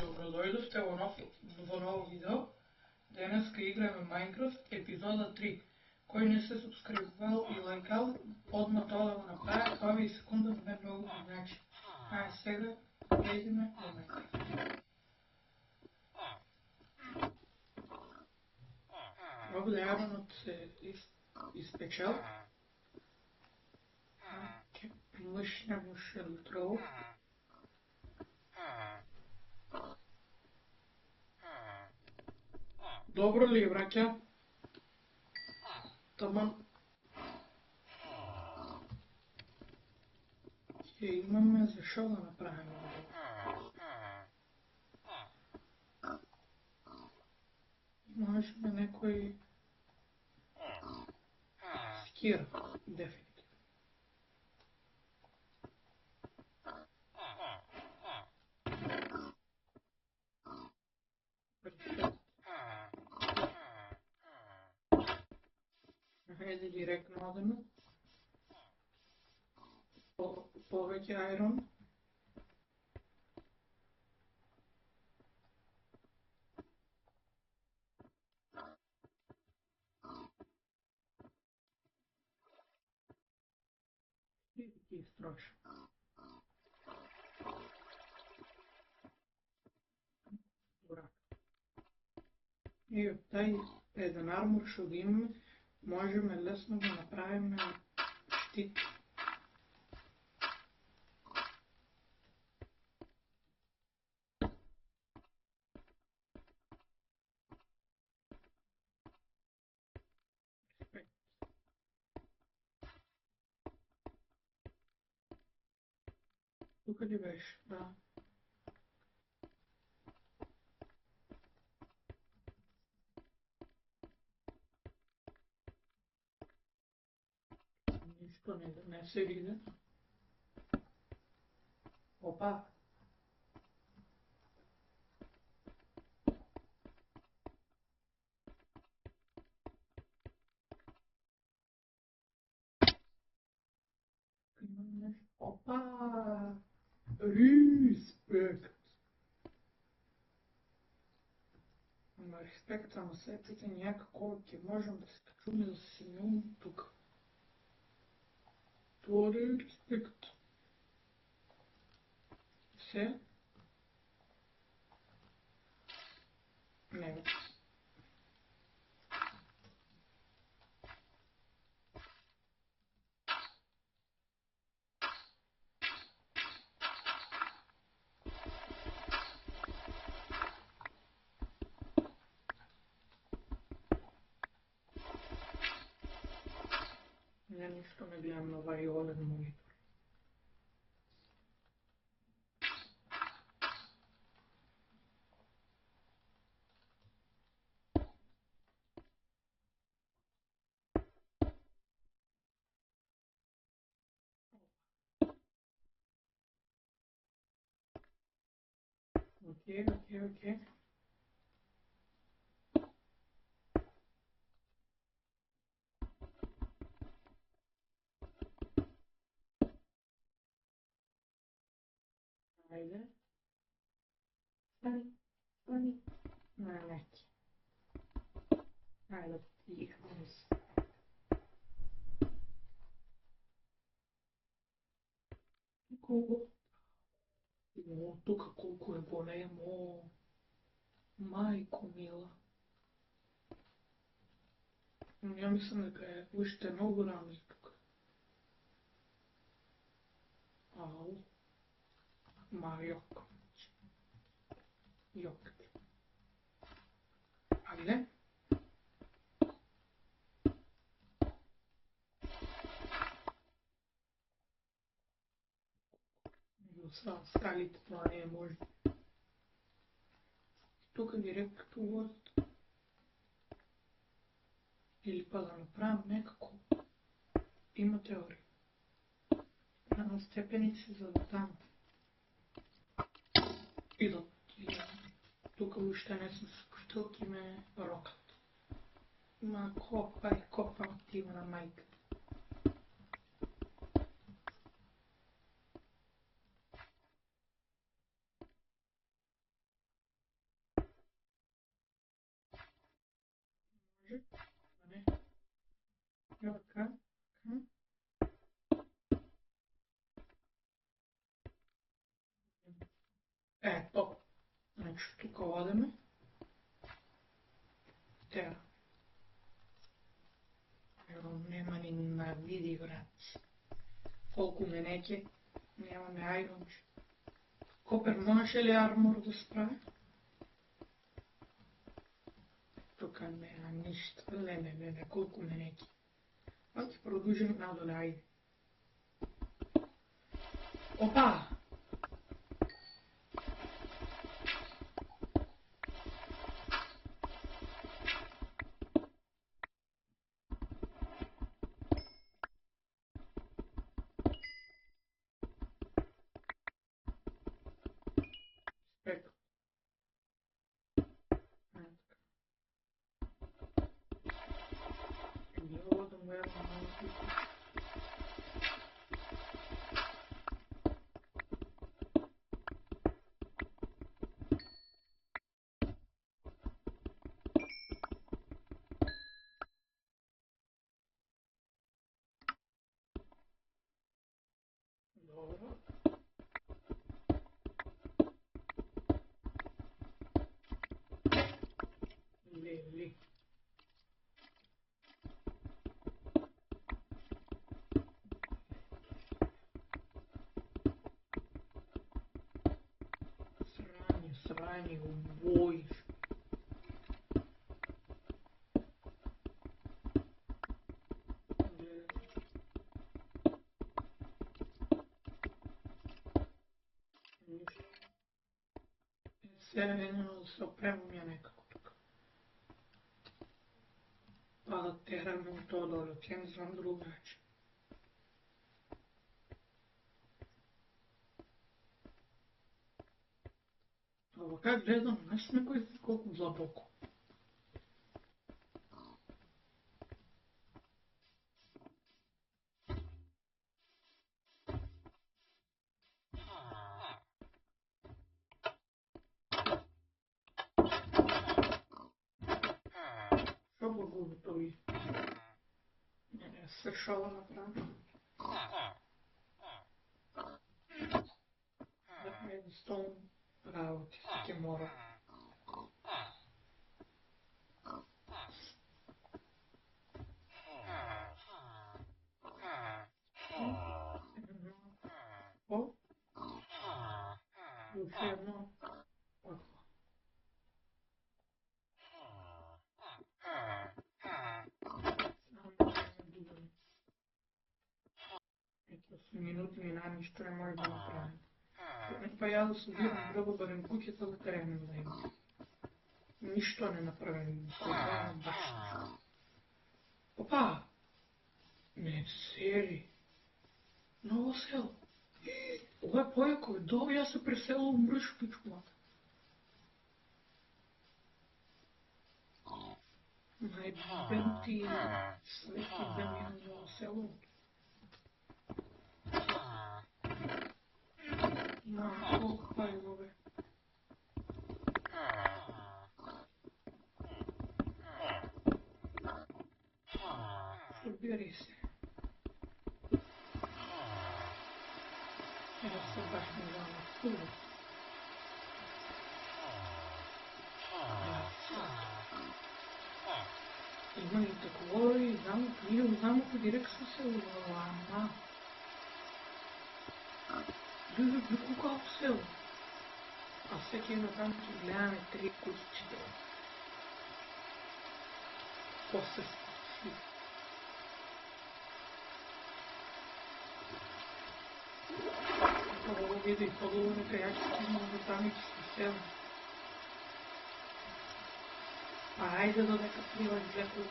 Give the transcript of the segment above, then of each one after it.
Добродојдовте во ново видео. Денеска играме Minecraft епизода 3. Кој не се субскрибувал и лајкал, одма тоа да го направи, това и секунда да ме многу ми значи. Ајде сега, едиме во Minecraft. Овде аронот се испечал. Ќе мишнем уште електрово. Добро ли е, браќа? Таман. Ќе имаме за шо да направиме. Можеме некој скир, дефинитивно. Хайде директно одеме. Повеќе айрон. И ги строиш. И од тај еден армор што го имаме, можеме лесно да направиме штит. Тука ли беше? Да. Ништо не се види. Опа. Опа. Респект. Ама респект, ама сетите някако ќе можем да се качуме да се снимам тука. Това е респект. Се? Не. Не, ништо не гледам на овај олен монитор. Окей. Ајде. Стани. Неки. Ајде, играме се. Тука колку е големо. Мајко мила. Ја мислам дека е уште многу рано за тука. Ау. Ма јок. Јок. Ајде. Скалите тоа не е можно. Тука директно увод. Или па да направам некако. Има теорија. На степеници за да там. И да. Тука уште не сум спуштил, ки ме рокат. Ма копам ти на мајка. може? Не. Ева така. Топ. Значи, тука одеме. Теа. Ево, нема ни на види, брат. Колку менеќе, немаме ајронче. Копер, можеше ли армор да справи? Тука нема ништо. Не, колку менеќе. А ќе продолжим надоле, ајде. Опа! Спека. Ова да му едам малку. Добро. Ли. Срanje, убоиш. Сега едно да се опремам ја некако тука. Па да тераме у тоа доле, ќе не знам другаче. Ова как гледам, знаеш некој колку длабоко. Што го губи тој? Не, се шо да направи. Едноставно работи, ќе мора. О? Уште едно. Ето с минути ми ништо не може да направим. Па ја да собирам дрво, барем куќата да тренем да има. Ништо не направим, кој баш ништо. Опа! Не, сери. Ново село. Ова е појако, добро ја се преселувам мрш пичкулата. Најбенти свети да минам ново село. Колко файлове. Собери се. Ева се баш не знам кула. Има и такова и замок, ние у замоку директно се улама. Люди, колко село. А всеки едно там ќе гледаме 3 кучичите. После спаси. Ово види и подолу нека ја ќе стигнам до тамички село. Па ајде додека пливаш леко,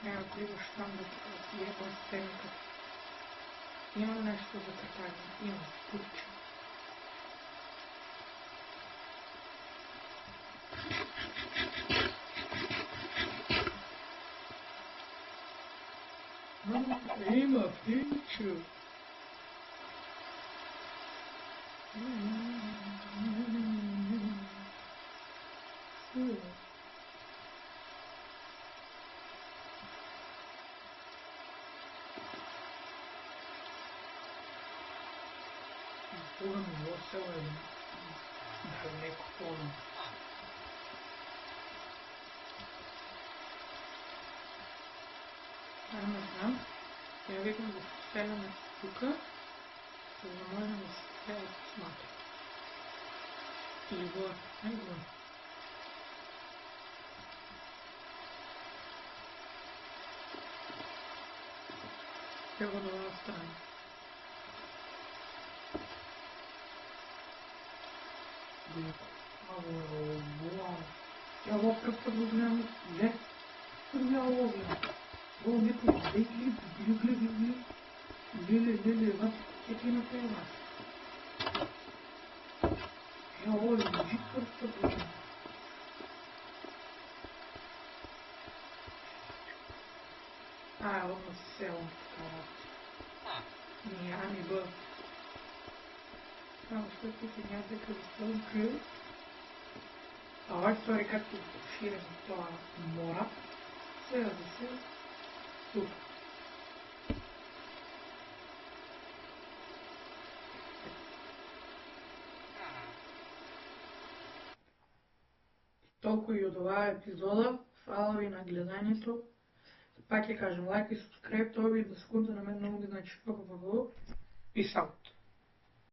нема пливаш там да ти ебам стенката. Имам нешто за катање, имам куче. Има птиче. Урано, село е древнеко плано. Не знам. Я викам да се селяме тука, за да можем да се селят смата. Или горе. Не горе. Evo do ova strana. Ja ovo prvo gledam, ne, ja ovo gledam. Ovo neko gleda, vad ti napravila? Ja ovo legit prvo gledam. Ono selo, kao, ni A ni B. Само što ti se някъде възползвам крил. А ovaj stvari както ширим това мора, сега да се тук. Толкова и от това епизода. Хвала ви на гледанието. Пак я кажем, лайк и субскрайб, това ви да секунда на мен много ви значи. Peace out.